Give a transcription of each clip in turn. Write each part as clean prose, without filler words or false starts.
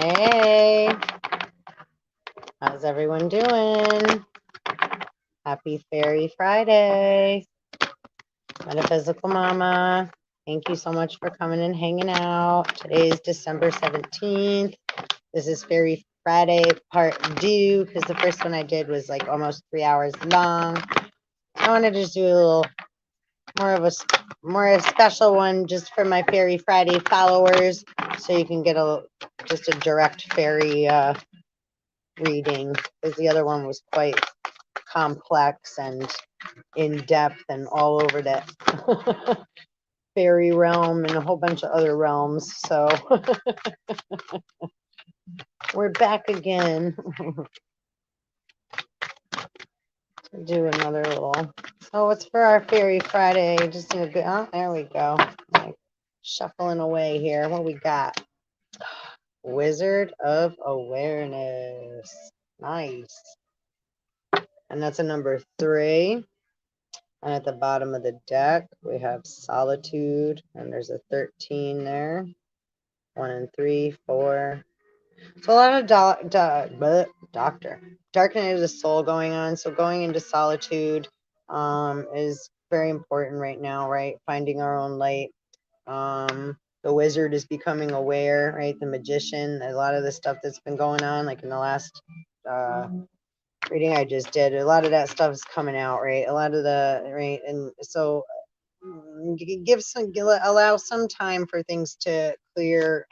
Hey, how's everyone doing? Happy Fairy Friday, Metaphysical Mama. Thank you so much for coming and hanging out. Today is December 17th. This is Fairy Friday part 2 because the first one I did was like almost 3 hours long. I wanted to just do a little more a special one just for my Fairy Friday followers, so you can get just a direct fairy reading, because the other one was quite complex and in depth and all over that fairy realm and a whole bunch of other realms. So we're back again to do another little. So what's for our Fairy Friday? Just in a good. Oh, there we go. Like shuffling away here. What we got? Wizard of Awareness. Nice. And that's a number 3. And at the bottom of the deck, we have Solitude, and there's a 13 there. 1 and 3, 4. So a lot of darkening of the soul going on. So going into solitude is very important right now, right? Finding our own light. The wizard is becoming aware, right? The magician, a lot of the stuff that's been going on, like in the last reading I just did, a lot of that stuff is coming out, right? A lot of the, right? And so allow some time for things to clear,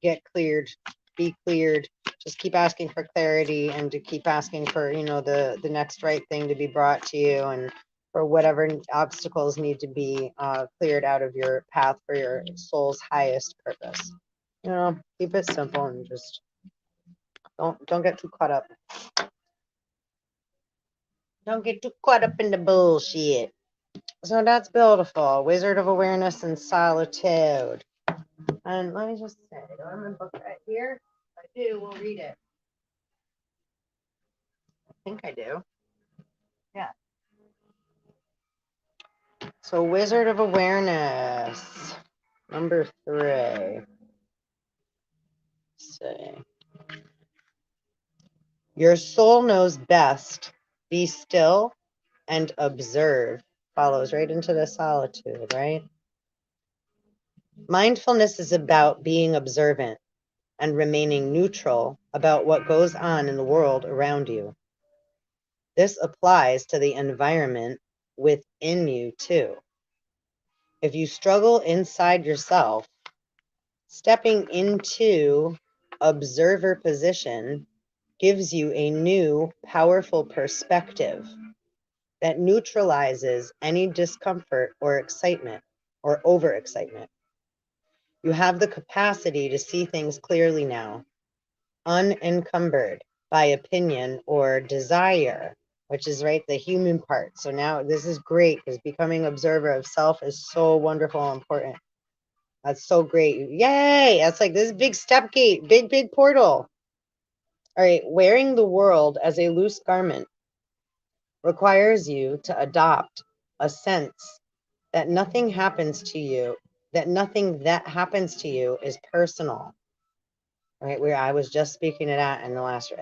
get cleared, be cleared. Just keep asking for clarity, and to keep asking for, the next right thing to be brought to you, and for whatever obstacles need to be cleared out of your path for your soul's highest purpose. Keep it simple and just don't get too caught up. Don't get too caught up in the bullshit. So that's beautiful. Wizard of Awareness and Solitude. And let me just say, do I have my book right here? If I do, we'll read it. I think I do. Yeah. So Wizard of Awareness, number 3. Let's see. Your soul knows best. Be still and observe. Follows right into the solitude, right? Mindfulness is about being observant and remaining neutral about what goes on in the world around you. This applies to the environment within you too. If you struggle inside yourself, stepping into observer position gives you a new, powerful perspective that neutralizes any discomfort or excitement or overexcitement. You have the capacity to see things clearly now, unencumbered by opinion or desire, which is right, the human part. So now this is great, because becoming observer of self is so wonderful and important. That's so great. Yay! That's like this big step gate, big portal. All right, wearing the world as a loose garment requires you to adopt a sense that nothing happens to you, that nothing that happens to you is personal. Right, where I was just speaking to that in the last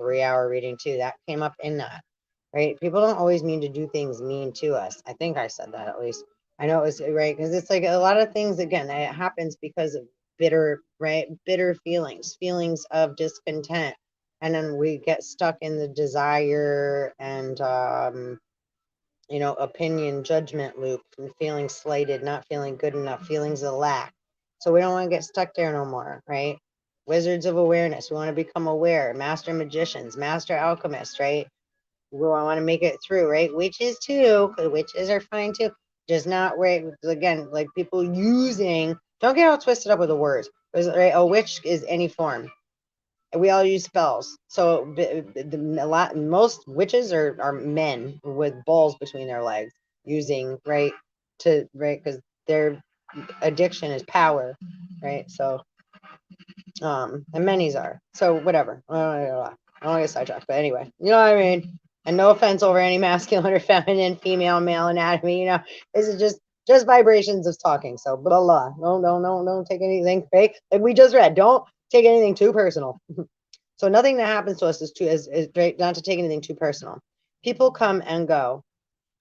3-hour reading too. That came up in that. Right, people don't always mean to do things mean to us. I think I said that, at least. I know it was right, because it's like a lot of things, again, it happens because of bitter feelings of discontent, and then we get stuck in the desire and opinion judgment loop, from feeling slighted, not feeling good enough, feelings of lack. So we don't want to get stuck there no more, right? Wizards of awareness, we want to become aware. Master magicians, master alchemists, right? We want to make it through, right? Witches too, because witches are fine too. Just not, right? Again, like people using, don't get all twisted up with the words. Right? A witch is any form. We all use spells. So most witches are men with balls between their legs, using, right, because their addiction is power, right? So and many's are. So whatever. I don't want to get sidetracked, but anyway, you know what I mean? And no offense over any masculine or feminine, female, male anatomy, this is just just vibrations of talking. So blah blah. No, don't take anything fake. Like we just read, don't take anything too personal. So nothing that happens to us is right, not to take anything too personal. People come and go.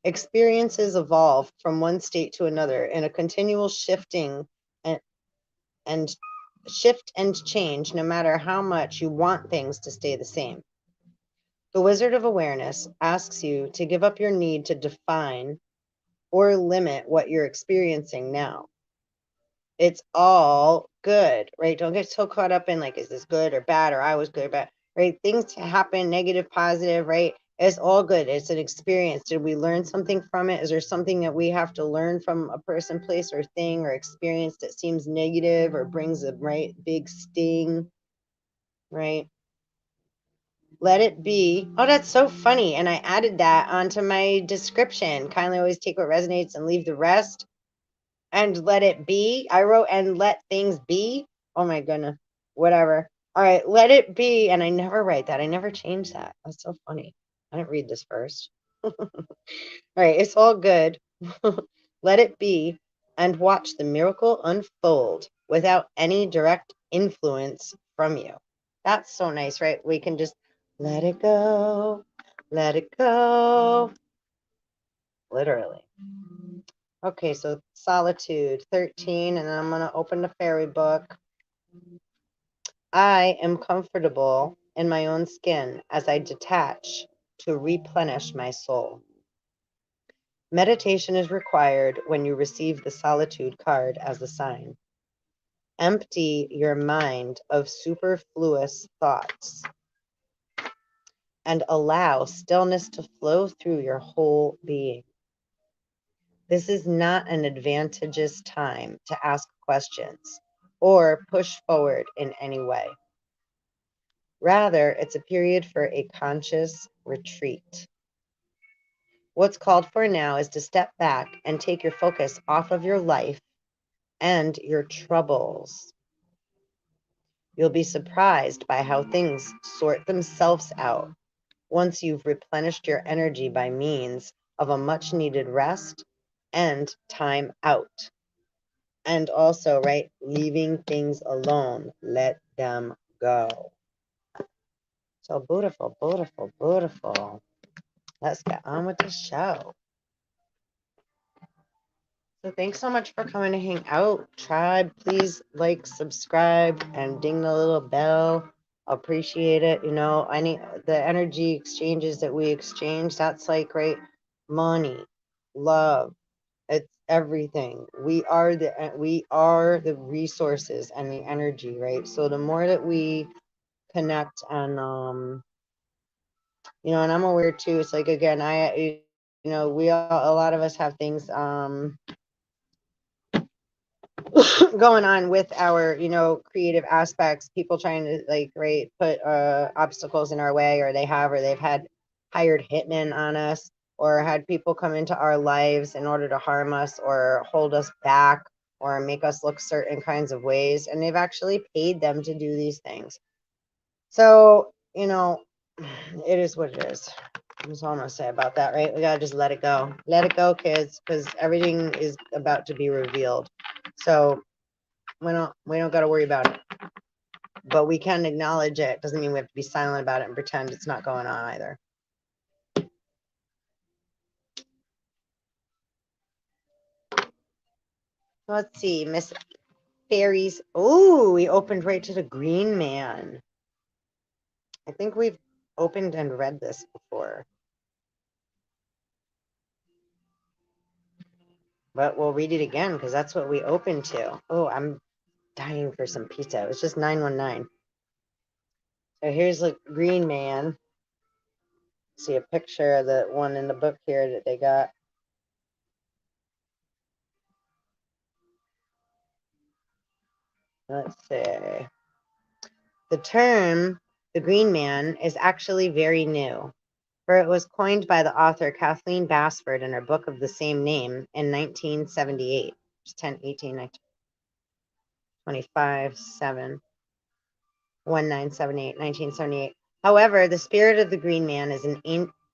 Experiences evolve from one state to another in a continual shifting and shift and change, no matter how much you want things to stay the same. The Wizard of Awareness asks you to give up your need to define or limit what you're experiencing now. It's all good, right? Don't get so caught up in like, is this good or bad, or I was good or bad, right? Things happen, negative, positive, right? It's all good. It's an experience. Did we learn something from it? Is there something that we have to learn from a person, place, or thing or experience that seems negative or brings a right big sting, right? Let it be. Oh, that's so funny. And I added that onto my description. Kindly always take what resonates and leave the rest. And let it be. I wrote and let things be. Oh my goodness. Whatever. All right, let it be. And I never write that. I never change that. That's so funny. I didn't read this first. All right, it's all good. Let it be and watch the miracle unfold without any direct influence from you. That's so nice, right? We can just let it go. Let it go. Literally. Okay, so solitude 13, and then I'm going to open the fairy book. I am comfortable in my own skin as I detach to replenish my soul. Meditation is required when you receive the solitude card as a sign. Empty your mind of superfluous thoughts and allow stillness to flow through your whole being. This is not an advantageous time to ask questions or push forward in any way. Rather, it's a period for a conscious retreat. What's called for now is to step back and take your focus off of your life and your troubles. You'll be surprised by how things sort themselves out once you've replenished your energy by means of a much needed rest and time out. And also, right, leaving things alone, let them go. So beautiful, beautiful, beautiful. Let's get on with the show. So thanks so much for coming to hang out, tribe. Please like, subscribe, and ding the little bell. Appreciate it. You know, I need the energy exchanges that we exchange. That's like, right, money, love. It's everything. We are the resources and the energy, right? So the more that we connect and you know, and I'm aware too. It's like again, you know, we all, a lot of us have things going on with our, you know, creative aspects, people trying to like, right, put obstacles in our way, or they've had hired hitmen on us, or had people come into our lives in order to harm us or hold us back or make us look certain kinds of ways, and they've actually paid them to do these things. So, you know, it is what it is. That's all I'm gonna say about that, right? We gotta just let it go. Let it go, kids, because everything is about to be revealed. So we don't got to worry about it, but we can acknowledge it. Doesn't mean we have to be silent about it and pretend it's not going on either. Let's see, Miss Fairies. Oh, we opened right to the Green Man. I think we've opened and read this before, but we'll read it again because that's what we opened to. Oh, I'm dying for some pizza. It was just 919. So here's the Green Man. See a picture of the one in the book here that they got. Let's see. The term the Green Man is actually very new, for it was coined by the author Kathleen Basford in her book of the same name in 1978. 10, 18, 19, 25, 7, 1978, 1978. However, the spirit of the Green Man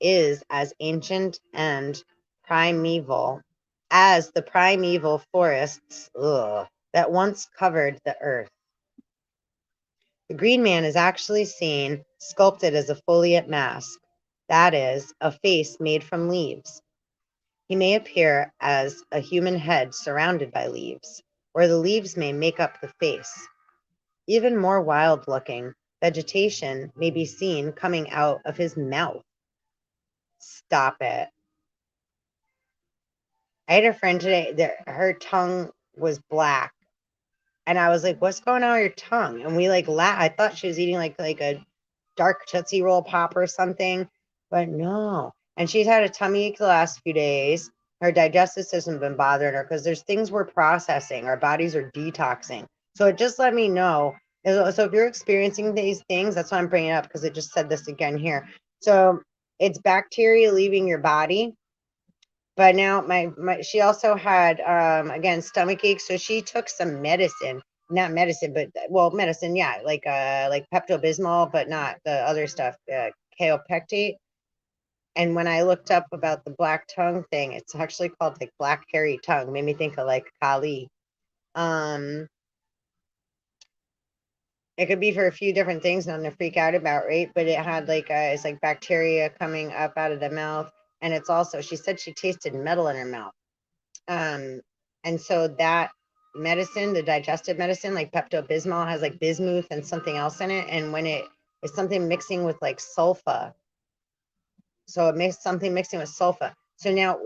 is as ancient and primeval as the primeval forests that once covered the earth. The green man is actually seen sculpted as a foliate mask, that is, a face made from leaves. He may appear as a human head surrounded by leaves, or the leaves may make up the face. Even more wild looking, vegetation may be seen coming out of his mouth. Stop it. I had a friend today that her tongue was black. And I was like, what's going on with your tongue? And we like laughed. I thought she was eating like a dark Tootsie Roll pop or something, but no. And she's had a tummy ache the last few days. Her digestive system been bothering her because there's things we're processing. Our bodies are detoxing. So it just let me know. So if you're experiencing these things, that's why I'm bringing it up, because it just said this again here. So it's bacteria leaving your body. But now my she also had again stomach ache, so she took some medicine, not medicine, but well medicine, yeah, like Pepto-Bismol, but not the other stuff, kaopectate. And when I looked up about the black tongue thing, it's actually called like black hairy tongue. Made me think of like Kali. Um, it could be for a few different things, nothing to freak out about, right? But it had like it's like bacteria coming up out of the mouth, and it's also she said she tasted metal in her mouth. Um, and so that medicine, the digestive medicine, like Pepto-Bismol, has like bismuth and something else in it. And when it is something mixing with like sulfa, so it makes something mixing with sulfa. So now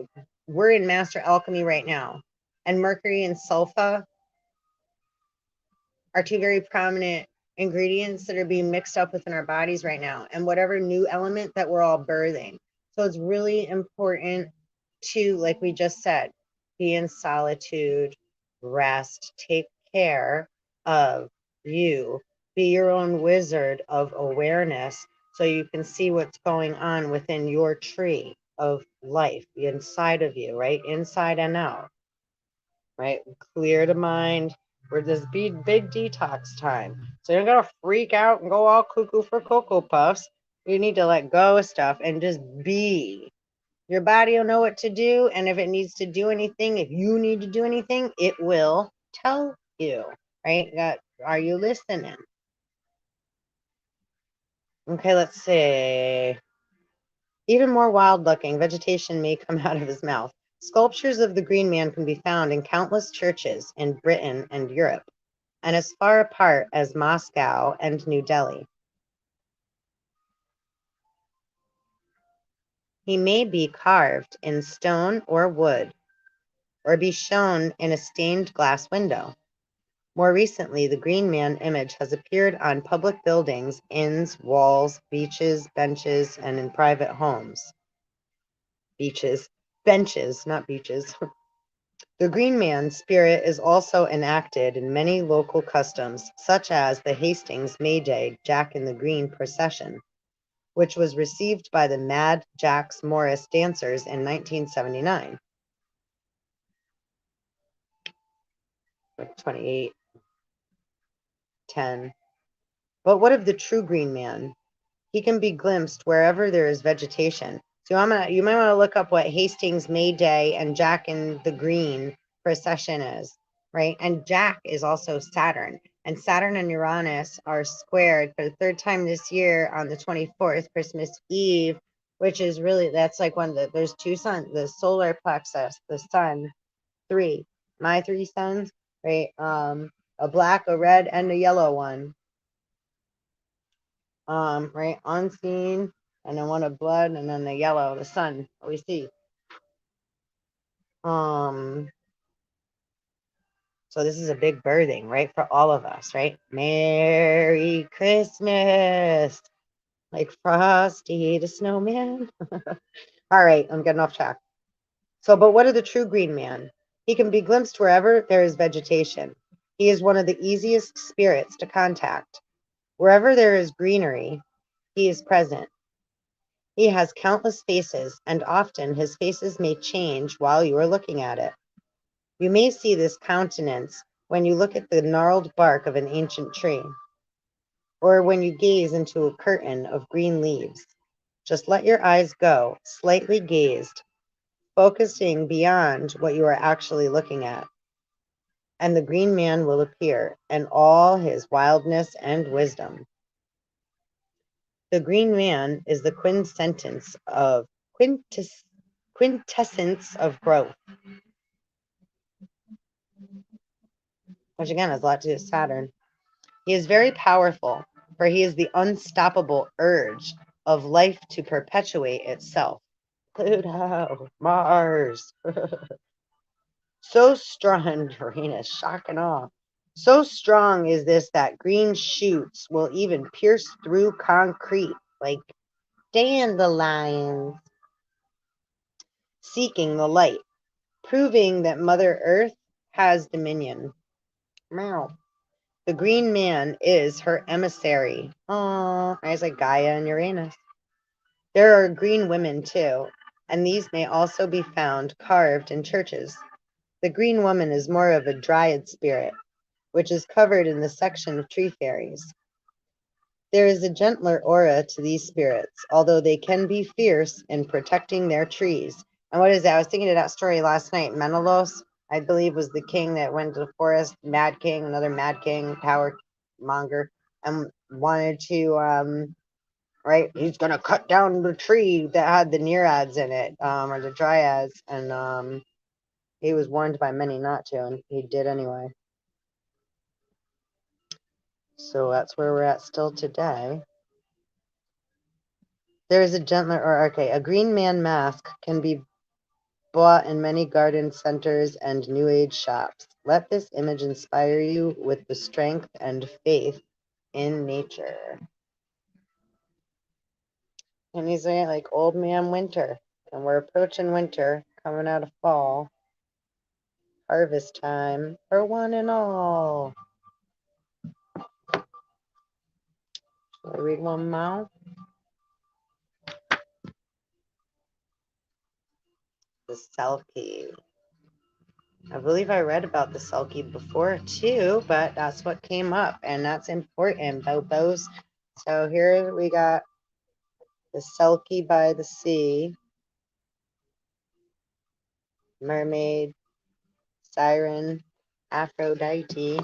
we're in master alchemy right now, and mercury and sulfa are two very prominent ingredients that are being mixed up within our bodies right now, and whatever new element that we're all birthing. So it's really important to, like we just said, be in solitude, rest, take care of you, be your own wizard of awareness so you can see what's going on within your tree of life inside of you, right? Inside and out, right? Clear the mind. We're this big detox time. So you're gonna freak out and go all cuckoo for Cocoa Puffs. You need to let go of stuff and just be. Your body will know what to do, and if it needs to do anything, if you need to do anything, it will tell you, right? Are you listening? Okay, let's see. Even more wild looking, vegetation may come out of his mouth. Sculptures of the Green Man can be found in countless churches in Britain and Europe, and as far apart as Moscow and New Delhi. He may be carved in stone or wood, or be shown in a stained glass window. More recently, the Green Man image has appeared on public buildings, inns, walls, beaches, benches, and in private homes. Beaches, benches, not beaches. The Green Man spirit is also enacted in many local customs, such as the Hastings May Day Jack in the Green procession, which was received by the Mad Jacks Morris dancers in 1979. 28, 10. But what of the true Green Man? He can be glimpsed wherever there is vegetation. So you might want to look up what Hastings May Day and Jack in the Green procession is, right? And Jack is also Saturn. And Saturn and Uranus are squared for the third time this year on the 24th, Christmas Eve, which is really, that's like there's two suns, the solar plexus, the sun, three, my three suns, right? A black, a red, and a yellow one. Right, unseen, and then one of blood, and then the yellow, the sun, we see. So this is a big birthing, right, for all of us, right? Merry Christmas, like Frosty the Snowman. All right, I'm getting off track. So, but what of the true Green Man? He can be glimpsed wherever there is vegetation. He is one of the easiest spirits to contact. Wherever there is greenery, he is present. He has countless faces, and often his faces may change while you are looking at it. You may see this countenance when you look at the gnarled bark of an ancient tree, or when you gaze into a curtain of green leaves. Just let your eyes go, slightly gazed, focusing beyond what you are actually looking at, and the green man will appear in all his wildness and wisdom. The green man is the quintessence of growth, which again has a lot to do with Saturn. He is very powerful, for he is the unstoppable urge of life to perpetuate itself. Pluto, Mars. So strong, Uranus, shock and awe. So strong is this that green shoots will even pierce through concrete like dandelions, seeking the light, proving that Mother Earth has dominion. Meow. The green man is her emissary. Oh, I like Gaia and Uranus. There are green women too, and these may also be found carved in churches. The green woman is more of a dryad spirit, which is covered in the section of tree fairies. There is a gentler aura to these spirits, although they can be fierce in protecting their trees. And what is that? I was thinking of that story last night. Menelaus, I believe, was the king that went to the forest, mad king, another mad king, power monger, and wanted to, right, he's going to cut down the tree that had the nereids in it, or the dryads, and he was warned by many not to, and he did anyway. So that's where we're at still today. There is a gentler, or okay, a green man mask can be bought in many garden centers and new age shops. Let this image inspire you with the strength and faith in nature. And he's like old man winter, and we're approaching winter, coming out of fall, harvest time for one and all. Shall I read one more? The Selkie. I believe I read about the Selkie before too, but that's what came up, and that's important, Bobos. So here we got the Selkie by the sea, mermaid, siren, Aphrodite,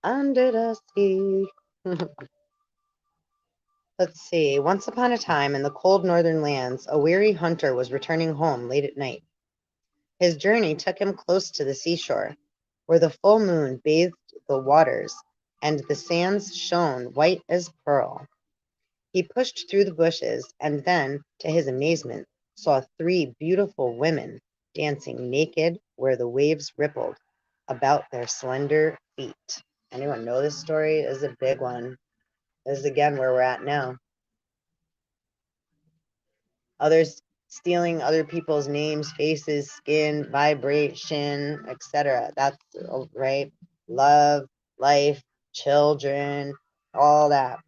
under the sea. Let's see. Once upon a time in the cold northern lands, a weary hunter was returning home late at night. His journey took him close to the seashore, where the full moon bathed the waters and the sands shone white as pearl. He pushed through the bushes and then, to his amazement, saw three beautiful women dancing naked where the waves rippled about their slender feet. Anyone know this story? This is a big one. This is again where we're at now. Others stealing other people's names, faces, skin, vibration, etc. That's right. Love, life, children, all that.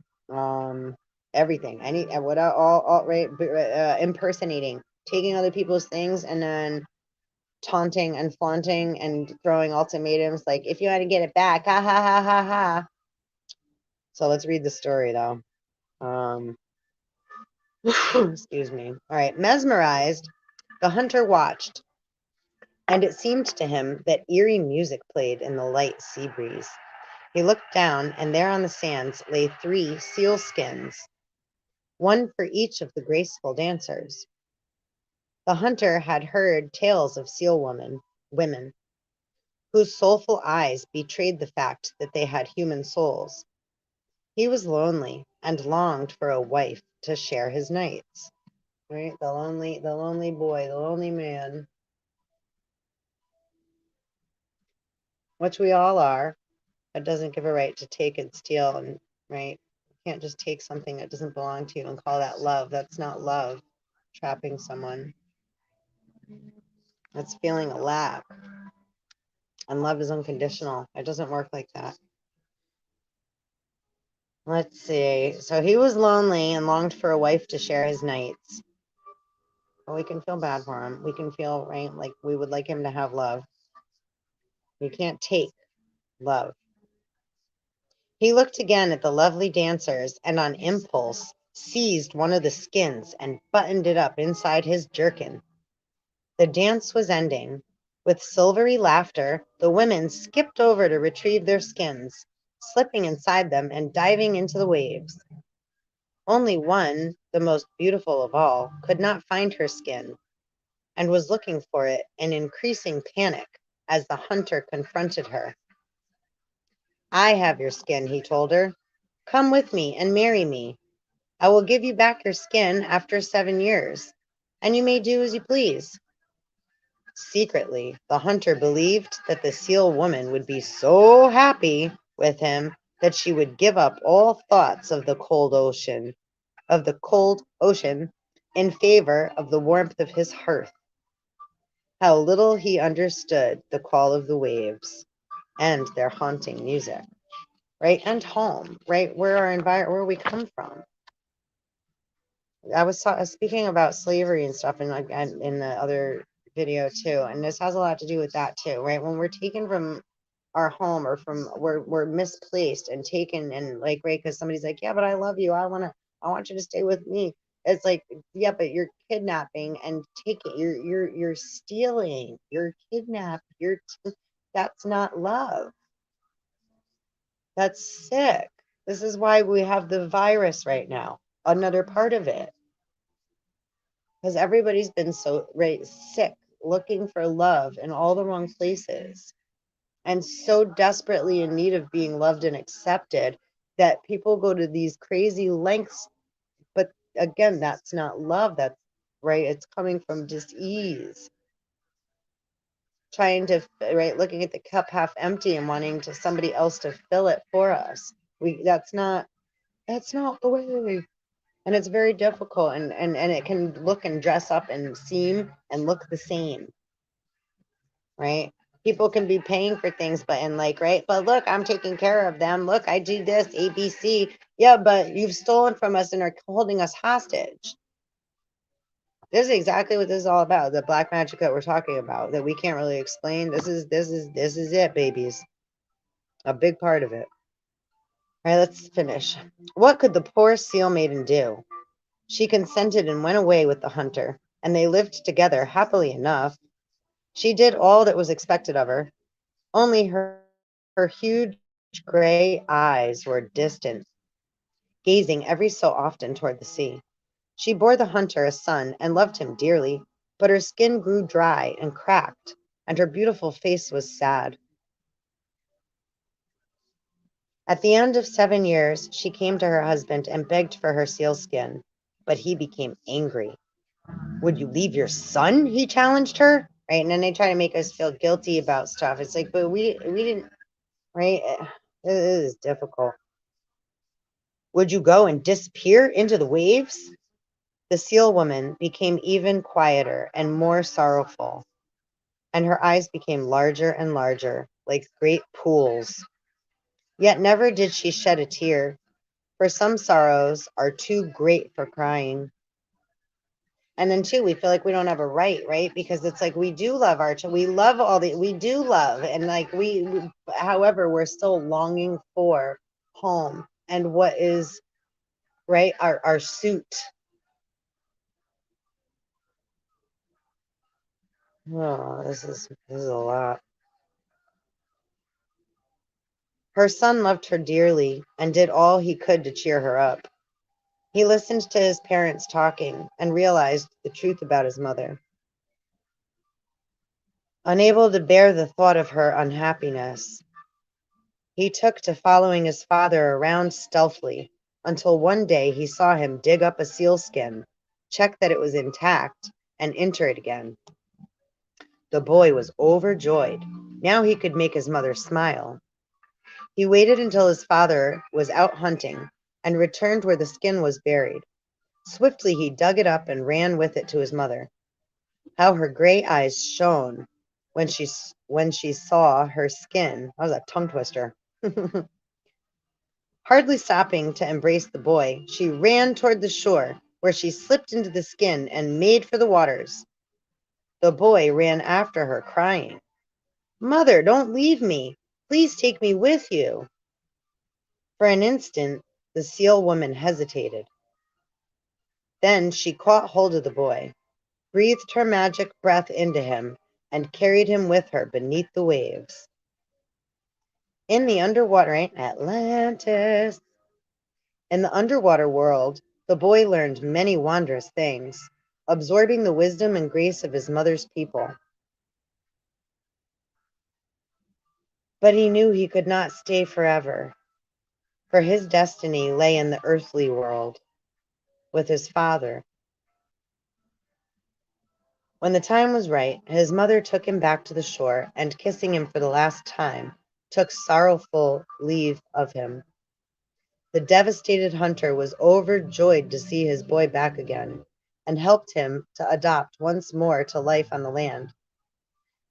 Everything. Any what all right. Impersonating, taking other people's things and then taunting and flaunting and throwing ultimatums like, if you want to get it back, ha ha ha ha ha. So let's read the story though. Excuse me. All right. Mesmerized, the hunter watched, and it seemed to him that eerie music played in the light sea breeze. He looked down, and there on the sands lay three seal skins, one for each of the graceful dancers. The hunter had heard tales of seal women, whose soulful eyes betrayed the fact that they had human souls. He was lonely and longed for a wife to share his nights. Right? The lonely boy, the lonely man, which we all are. It doesn't give a right to take and steal, and right? You can't just take something that doesn't belong to you and call that love. That's not love. Trapping someone. That's feeling a lack. And love is unconditional. It doesn't work like that. Let's see. So he was lonely and longed for a wife to share his nights. But we can feel bad for him. We can feel, right, like we would like him to have love. We can't take love. He looked again at the lovely dancers and on impulse seized one of the skins and buttoned it up inside his jerkin. The dance was ending. With silvery laughter, the women skipped over to retrieve their skins, slipping inside them and diving into the waves. Only one, the most beautiful of all, could not find her skin and was looking for it in increasing panic as the hunter confronted her. I have your skin, he told her. Come with me and marry me. I will give you back your skin after 7 years, and you may do as you please. Secretly, the hunter believed that the seal woman would be so happy with him that she would give up all thoughts of the cold ocean in favor of the warmth of his hearth. How little he understood the call of the waves and their haunting music, right? And home, right? Where we come from. I was speaking about slavery and stuff and in the other video too, and this has a lot to do with that too, right? When we're taken from our home or from we're misplaced and taken and like right because somebody's like, yeah, but I love you, I want you to stay with me. It's like, yeah, but you're kidnapping and taking, you're stealing, you're kidnapped, that's not love. That's sick. This is why we have the virus right now. Another part of it. Because everybody's been so right sick, looking for love in all the wrong places, and so desperately in need of being loved and accepted that people go to these crazy lengths. But again, that's not love. That's right. It's coming from dis-ease, trying to right, looking at the cup half empty and wanting to somebody else to fill it for us. That's not the way. And it's very difficult and it can look and dress up and seem and look the same, right? People can be paying for things but and like, right, but look, I'm taking care of them, look, I do this ABC. Yeah, but you've stolen from us and are holding us hostage. This is exactly what this is all about, the black magic that we're talking about that we can't really explain. This is it, babies, a big part of it. All right, let's finish. What could the poor seal maiden do? She consented and went away with the hunter, and they lived together happily enough. She did all that was expected of her, only her huge gray eyes were distant, gazing every so often toward the sea. She bore the hunter a son and loved him dearly, but her skin grew dry and cracked, and her beautiful face was sad. At the end of 7 years, she came to her husband and begged for her sealskin, but he became angry. Would you leave your son? He challenged her, right? And then they try to make us feel guilty about stuff. It's like, but we didn't, right? It is difficult. Would you go and disappear into the waves? The seal woman became even quieter and more sorrowful, and her eyes became larger and larger, like great pools. Yet never did she shed a tear, for some sorrows are too great for crying. And then too, we feel like we don't have a right? Because it's like we do love we love we do love, and like however, we're still longing for home and what is right, our suit. Oh, this is a lot. Her son loved her dearly and did all he could to cheer her up. He listened to his parents talking and realized the truth about his mother. Unable to bear the thought of her unhappiness, he took to following his father around stealthily until one day he saw him dig up a sealskin, check that it was intact, and enter it again. The boy was overjoyed. Now he could make his mother smile. He waited until his father was out hunting and returned where the skin was buried. Swiftly he dug it up and ran with it to his mother. How her gray eyes shone when she saw her skin. That was a tongue twister. Hardly stopping to embrace the boy, she ran toward the shore, where she slipped into the skin and made for the waters. The boy ran after her, crying, Mother, don't leave me. Please take me with you. For an instant, the seal woman hesitated. Then she caught hold of the boy, breathed her magic breath into him, and carried him with her beneath the waves. In the underwater Atlantis. In the underwater world, the boy learned many wondrous things, absorbing the wisdom and grace of his mother's people. But he knew he could not stay forever, for his destiny lay in the earthly world with his father. When the time was right, his mother took him back to the shore and, kissing him for the last time, took sorrowful leave of him. The devastated hunter was overjoyed to see his boy back again and helped him to adopt once more to life on the land.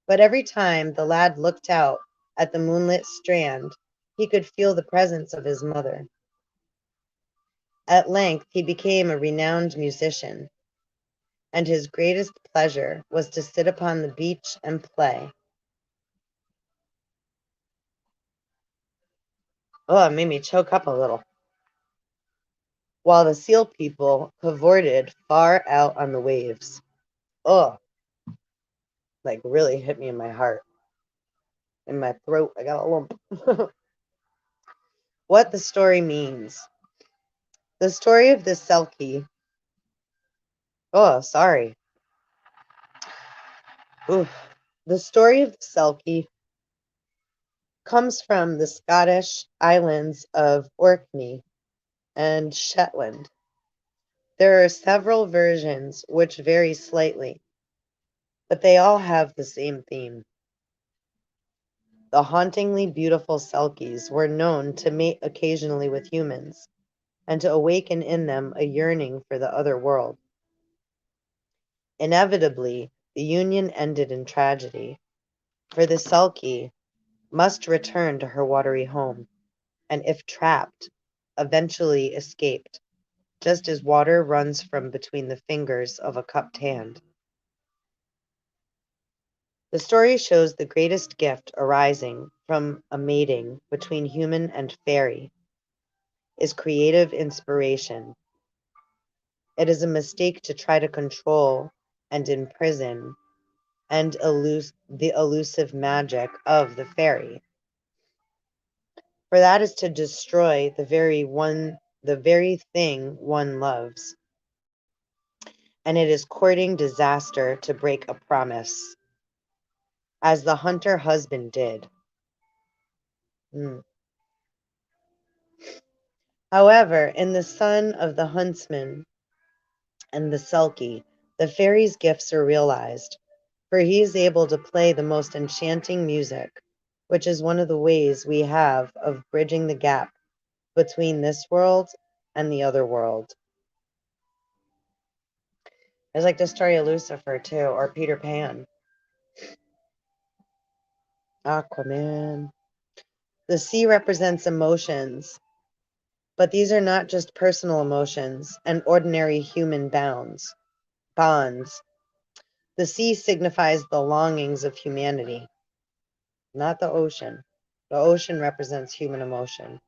But every time the lad looked out at the moonlit strand, he could feel the presence of his mother. At length, he became a renowned musician, and his greatest pleasure was to sit upon the beach and play. Oh, it made me choke up a little. While the seal people cavorted far out on the waves. Oh, like really hit me in my heart. In my throat, I got a lump. What the story means. The story of the Selkie. Oh, sorry. Oof. The story of the Selkie comes from the Scottish islands of Orkney and Shetland. There are several versions which vary slightly, but they all have the same theme. The hauntingly beautiful Selkies were known to mate occasionally with humans and to awaken in them a yearning for the other world. Inevitably, the union ended in tragedy, for the Selkie must return to her watery home, and if trapped, eventually escaped, just as water runs from between the fingers of a cupped hand. The story shows the greatest gift arising from a mating between human and Faerie is creative inspiration. It is a mistake to try to control and imprison and the elusive magic of the Faerie, for that is to destroy the very thing one loves, and it is courting disaster to break a promise, as the hunter husband did. Mm. However, in the son of the huntsman and the Selkie, the Faerie's gifts are realized, for he is able to play the most enchanting music, which is one of the ways we have of bridging the gap between this world and the other world. It's like the story of Lucifer, too, or Peter Pan. Aquaman. The sea represents emotions, but these are not just personal emotions and ordinary human bonds. The sea signifies the longings of humanity, not the ocean. The ocean represents human emotion.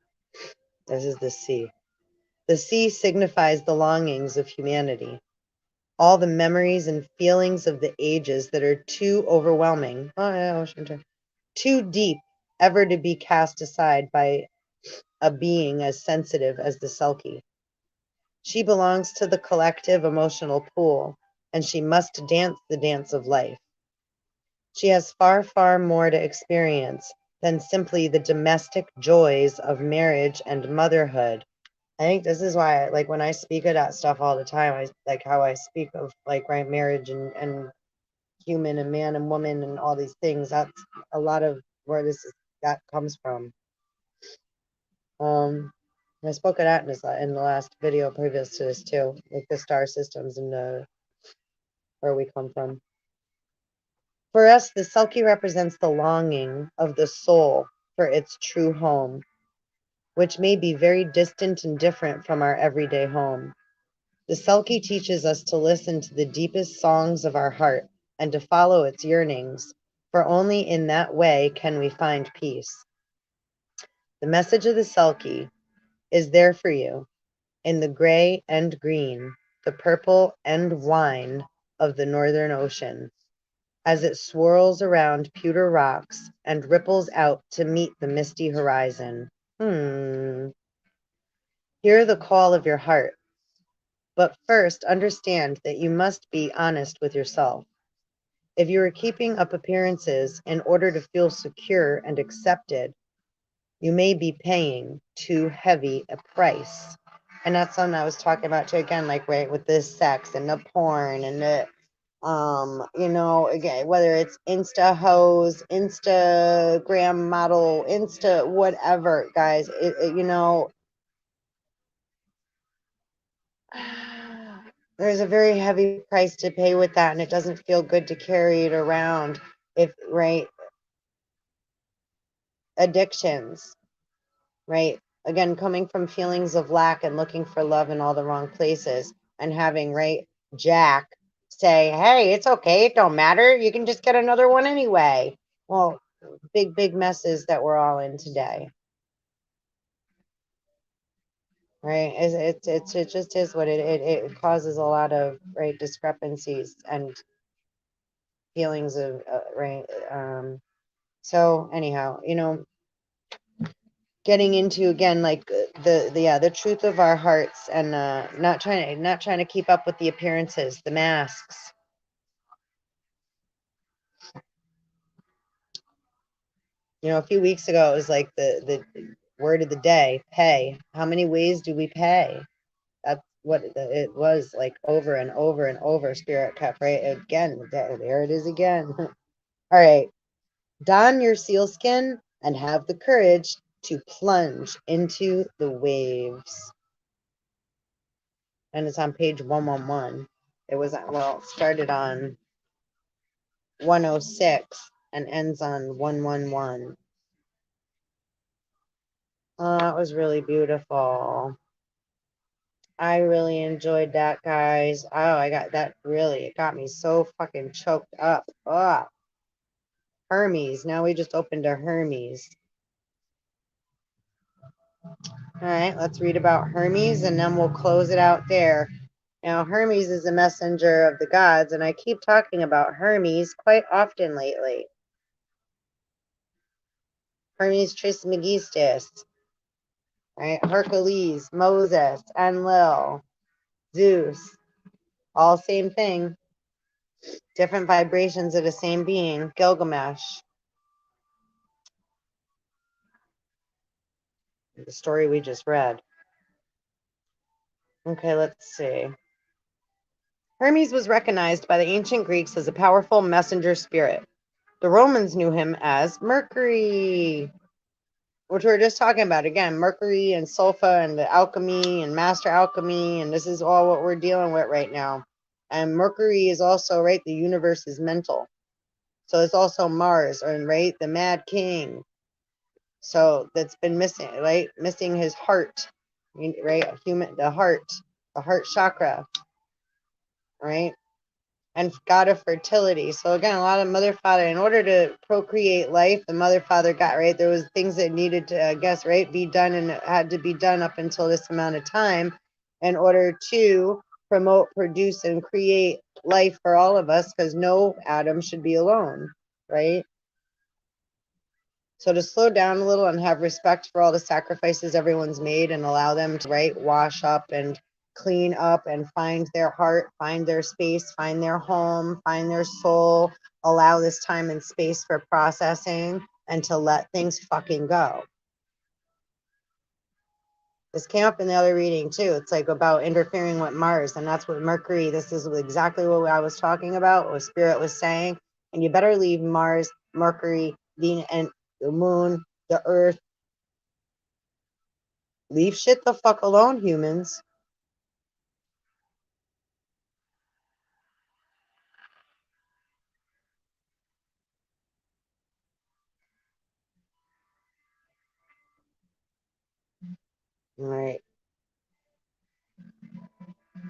This is the sea. The sea signifies the longings of humanity, all the memories and feelings of the ages that are too overwhelming, too deep ever to be cast aside by a being as sensitive as the Selkie. She belongs to the collective emotional pool, and she must dance the dance of life. She has far, far more to experience than simply the domestic joys of marriage and motherhood. I think this is why, like, when I speak of that stuff all the time, I like how I speak of, like, right, marriage and human and man and woman and all these things. That's a lot of where that comes from. I spoke of that in the last video previous to this too, like the star systems and where we come from. For us, the Selkie represents the longing of the soul for its true home, which may be very distant and different from our everyday home. The Selkie teaches us to listen to the deepest songs of our heart and to follow its yearnings, for only in that way can we find peace. The message of the Selkie is there for you in the gray and green, the purple end wine of the Northern Ocean as it swirls around pewter rocks and ripples out to meet the misty horizon. Hear the call of your heart, but first understand that you must be honest with yourself. If you are keeping up appearances in order to feel secure and accepted, you may be paying too heavy a price. And that's something I was talking about too, again, like right with the sex and the porn and the again, whether it's Insta hoes, Instagram model, Insta whatever, guys, there's a very heavy price to pay with that, and it doesn't feel good to carry it around. If right, addictions, right? Again, coming from feelings of lack and looking for love in all the wrong places, and having right Jack say, "Hey, it's okay, it don't matter. You can just get another one anyway." Well, big messes that we're all in today, right? It just is what it causes a lot of right discrepancies and feelings of right. So anyhow, getting into again like the truth of our hearts, and not trying to keep up with the appearances, the masks. A few weeks ago it was like the word of the day: pay. How many ways do we pay? That's what it was like, over and over and over. Spirit kept right again. There it is again. All right, don your sealskin and have the courage to plunge into the waves. And it's on page 111. It was it started on 106 and ends on 111. It was really beautiful. I really enjoyed that, guys. Oh, I got that, really, it got me so fucking choked up. Oh, Hermes. Now we just opened a Hermes. All right, let's read about Hermes and then we'll close it out there. Now, Hermes is a messenger of the gods, and I keep talking about Hermes quite often lately. Hermes Trismegistus, right? Hercules, Moses, Enlil, Zeus, all same thing, different vibrations of the same being, Gilgamesh. The story we just read. Okay, let's see. Hermes was recognized by the ancient Greeks as a powerful messenger spirit. The Romans knew him as Mercury, which we were just talking about. Again, Mercury and Sulfa and the alchemy and master alchemy, and this is all what we're dealing with right now. And Mercury is also, right, the universe is mental. So it's also Mars, or right, the Mad King. So that's been missing, right? Missing his heart, right? The heart chakra, right? And God of fertility. So again, a lot of mother father, in order to procreate life, the mother father got right. There was things that needed to, I guess, right, be done, and it had to be done up until this amount of time in order to promote, produce, and create life for all of us, because no atom should be alone, right? So to slow down a little and have respect for all the sacrifices everyone's made, and allow them to, right, wash up and clean up and find their heart, find their space, find their home, find their soul, allow this time and space for processing, and to let things fucking go. This came up in the other reading too. It's like about interfering with Mars, and that's what Mercury, this is exactly what I was talking about, what Spirit was saying. And you better leave Mars, Mercury, and the moon, the earth. Leave shit the fuck alone, humans. All right.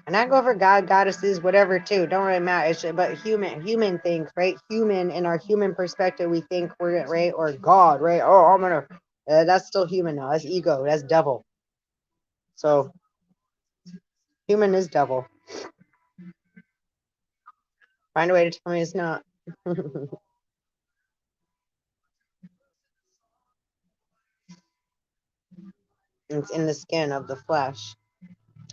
And I go for God, goddesses, whatever too. Don't really matter. It's just, but human things, right? Human, in our human perspective, we think we're right, or God, right? Oh, I'm gonna. That's still human now. That's ego. That's devil. So human is devil. Find a way to tell me it's not. It's in the skin of the flesh.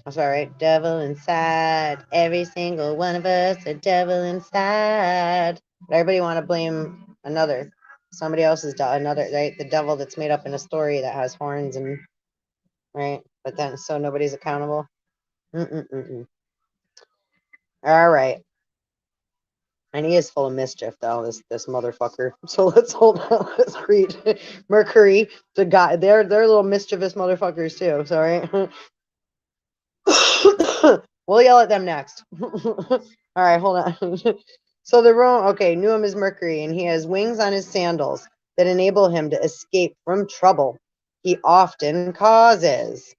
That's all right. Devil inside. Every single one of us, a devil inside. But everybody want to blame another. Somebody else's another, right? The devil that's made up in a story that has horns and, right? But then, so nobody's accountable. Mm-mm-mm-mm. All right. And he is full of mischief, though, this motherfucker. So let's hold on. Let's read Mercury, the guy. They're little mischievous motherfuckers too. Sorry. We'll yell at them next. All right, hold on. So the Rome, okay, knew him as Mercury, and he has wings on his sandals that enable him to escape from trouble he often causes.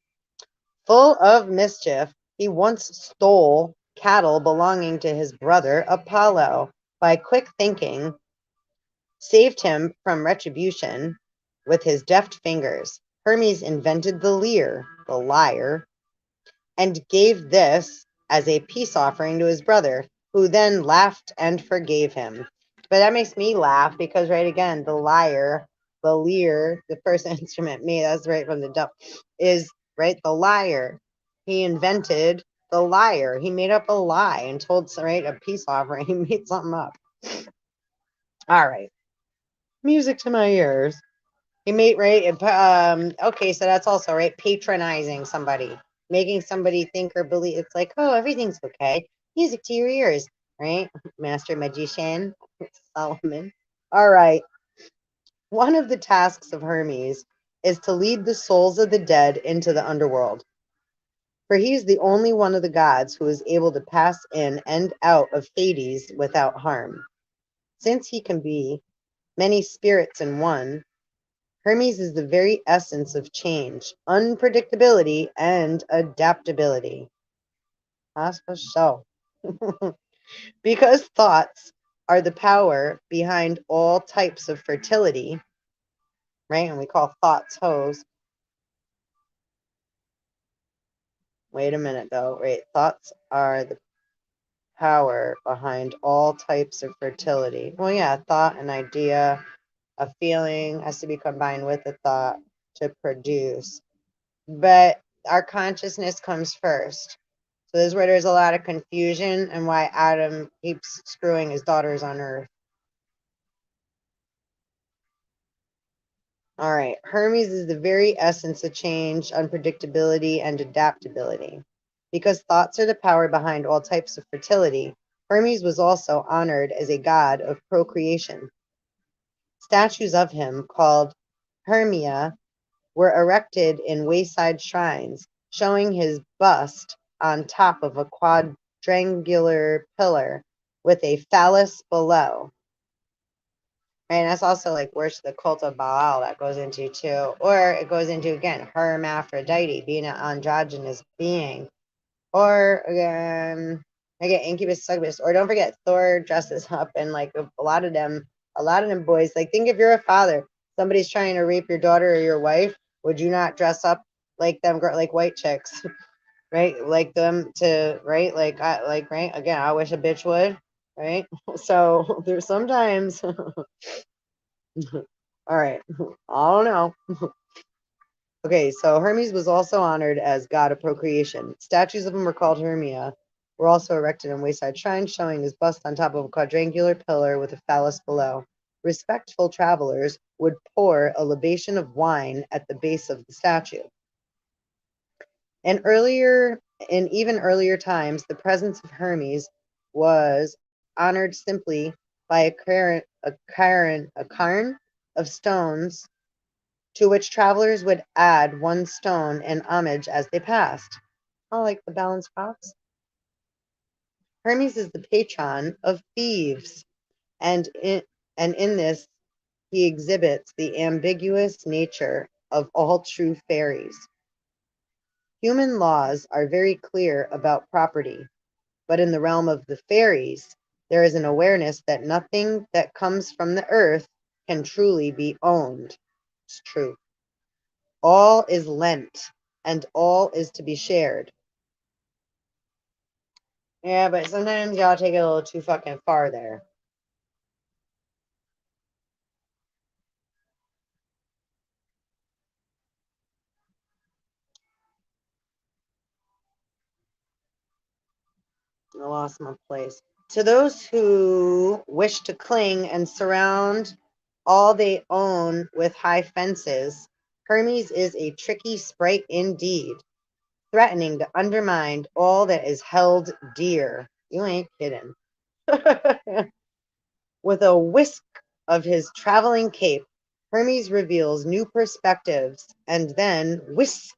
Full of mischief, he once stole cattle belonging to his brother Apollo. By quick thinking, saved him from retribution with his deft fingers. Hermes invented the lyre, and gave this as a peace offering to his brother, who then laughed and forgave him. But that makes me laugh because, right, again, the lyre, the first instrument, me, that's right from the dump, is, right, the lyre. He invented the lyre. He made up a lie and told, right, a peace offering. He made something up. All right. Music to my ears. He made, right, okay, so that's also, right, patronizing somebody, making somebody think or believe. It's like, oh, everything's okay. Music to your ears, right? Master magician Solomon. All right. One of the tasks of Hermes is to lead the souls of the dead into the underworld, for he is the only one of the gods who is able to pass in and out of Hades without harm. Since he can be many spirits in one, Hermes is the very essence of change, unpredictability, and adaptability. That's for sure. Because thoughts are the power behind all types of fertility, right? And we call thoughts hoes. Wait a minute, though. Wait, thoughts are the power behind all types of fertility. Well, yeah, thought, an idea, a feeling has to be combined with a thought to produce. But our consciousness comes first. So this is where there's a lot of confusion and why Adam keeps screwing his daughters on Earth. All right. Hermes is the very essence of change, unpredictability, and adaptability. Because thoughts are the power behind all types of fertility, Hermes was also honored as a god of procreation. Statues of him, called Hermia, were erected in wayside shrines, showing his bust on top of a quadrangular pillar with a phallus below. And that's also like worship the cult of Baal that goes into too. Or it goes into, again, hermaphrodite, being an androgynous being. Or again, incubus, succubus. Or don't forget, Thor dresses up, and like a lot of them boys, like, think if you're a father, somebody's trying to rape your daughter or your wife, would you not dress up like them, like white chicks, right? Like them to, right? Right? Again, I wish a bitch would, right? So there's sometimes, all right, I don't know. Okay, so Hermes was also honored as god of procreation. Statues of him were called Hermia, were also erected in wayside shrines, showing his bust on top of a quadrangular pillar with a phallus below. Respectful travelers would pour a libation of wine at the base of the statue. In even earlier times, the presence of Hermes was honored simply by a cairn of stones to which travelers would add one stone in homage as they passed. Oh, like the balanced box. Hermes is the patron of thieves, and in this he exhibits the ambiguous nature of all true fairies. Human laws are very clear about property, but in the realm of the fairies, there is an awareness that nothing that comes from the earth can truly be owned. It's true. All is lent, and all is to be shared. Yeah, but sometimes y'all take it a little too fucking far there. I lost my place. To those who wish to cling and surround all they own with high fences, Hermes is a tricky sprite indeed, threatening to undermine all that is held dear. You ain't kidding. With a whisk of his traveling cape, Hermes reveals new perspectives, and then whisk,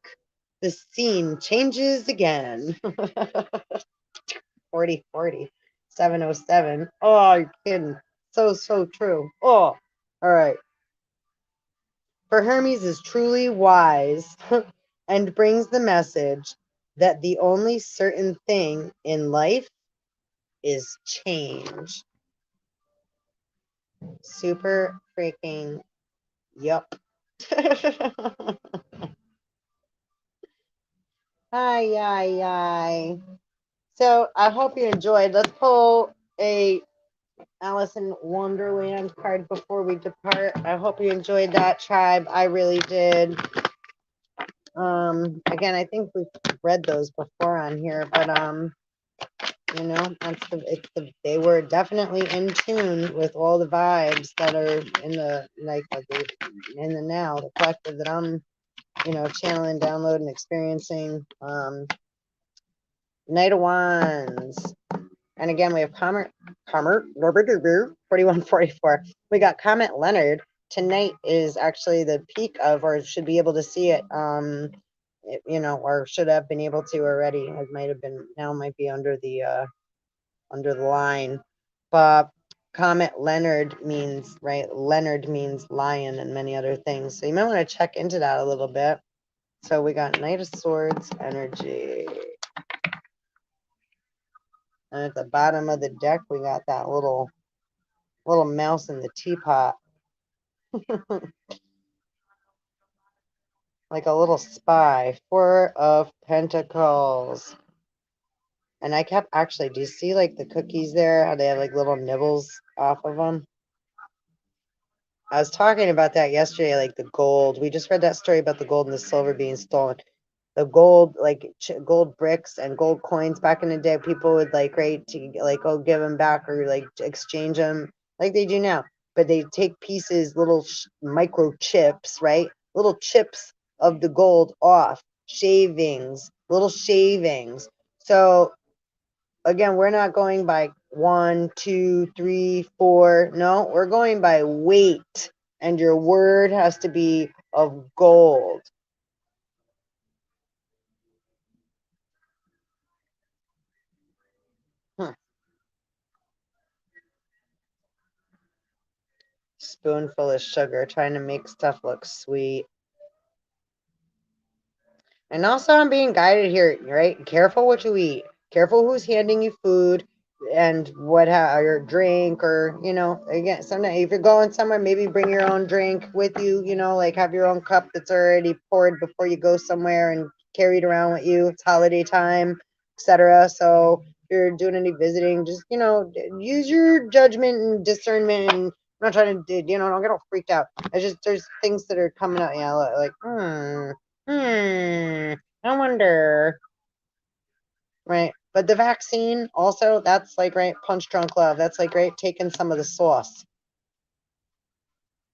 the scene changes again. 4040 707. Oh, you're kidding. So true. Oh, all right. For Hermes is truly wise and brings the message that the only certain thing in life is change. Super freaking yup. Hi, hi. So I hope you enjoyed. Let's pull a Alice in Wonderland card before we depart. I hope you enjoyed that, tribe. I really did. Again, I think we've read those before on here, but they were definitely in tune with all the vibes that are in the in the now, the collective that I'm, channeling, downloading, experiencing. Knight of Wands. And again, we have Comet 4144. We got Comet Leonard. Tonight is actually the peak of, or should be able to see it, or should have been able to already. It might have been, now might be under the line. But Comet Leonard means, right? Leonard means lion and many other things. So you might want to check into that a little bit. So we got Knight of Swords energy. And at the bottom of the deck, we got that little mouse in the teapot. Like a little spy. Four of Pentacles. And I kept actually, do you see like the cookies there? How they have like little nibbles off of them? I was talking about that yesterday, like the gold. We just read that story about the gold and the silver being stolen. The gold, like gold bricks and gold coins back in the day, people would like, right, to like, oh, give them back or like exchange them like they do now. But they take pieces, little micro chips, right? Little chips of the gold off, shavings, little shavings. So again, we're not going by 1, 2, 3, 4. No, we're going by weight. And your word has to be of gold. Spoonful of sugar, trying to make stuff look sweet. And also, I'm being guided here, right? Careful what you eat. Careful who's handing you food and what your drink, or again, sometimes if you're going somewhere, maybe bring your own drink with you. Like have your own cup that's already poured before you go somewhere and carry it around with you. It's holiday time, etc. So if you're doing any visiting, just use your judgment and discernment. And I'm not trying to, don't get all freaked out. It's just there's things that are coming out, like I wonder. Right. But the vaccine also, that's like, right, punch drunk love. That's like, right, taking some of the sauce,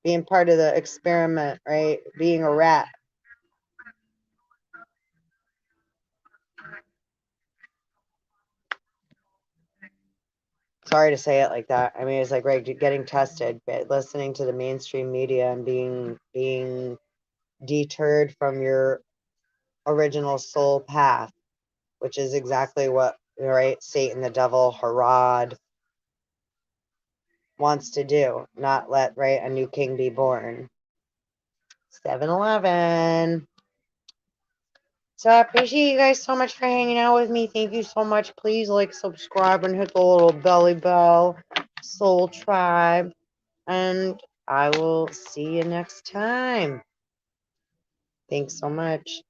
being part of the experiment, right? Being a rat. Sorry to say it like that. I mean, it's like, right, getting tested, but listening to the mainstream media and being deterred from your original soul path, which is exactly what, right, Satan, the devil, Harad wants to do. Not let, right, a new king be born. 7-Eleven. So I appreciate you guys so much for hanging out with me. Thank you so much. Please like, subscribe, and hit the little belly bell, Soul Tribe. And I will see you next time. Thanks so much.